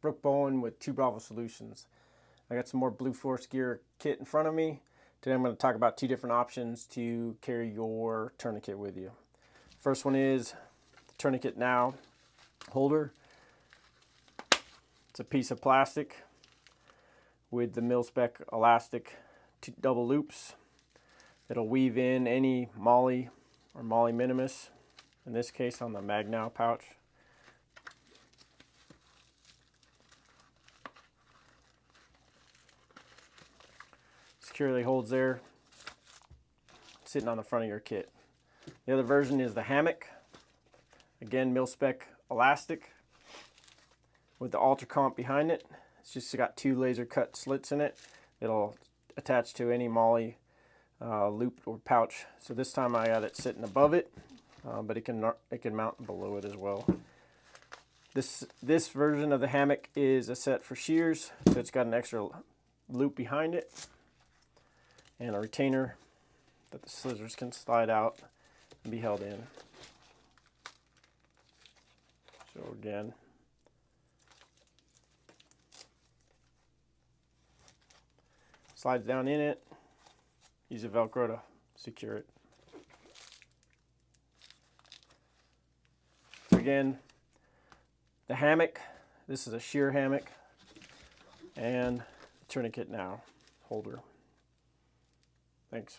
Brooke Bowen with 2 Bravo Solutions. I got some more blue Force Gear kit in front of me. Today I'm going to talk about 2 different options to carry your tourniquet with you. First one is the Tourniquet Now holder. It's a piece of plastic with the mil-spec elastic double loops. It'll weave in any MOLLE or MOLLE minimus, in this case on the Mag-Now pouch. Securely holds there, sitting on the front of your kit. The other version is the Hammock. Again, mil-spec elastic with the Ultra Comp behind it. It's just got 2 laser cut slits in it. It'll attach to any MOLLE loop or pouch. So this time I got it sitting above it, but it can mount below it as well. This version of the Hammock is a set for shears, so it's got an extra loop behind it and a retainer that the scissors can slide out and be held in. So again, slides down in it. Use a Velcro to secure it. So again, the Hammock, this is a Shear Hammock, and the Tourniquet Now holder. Thanks.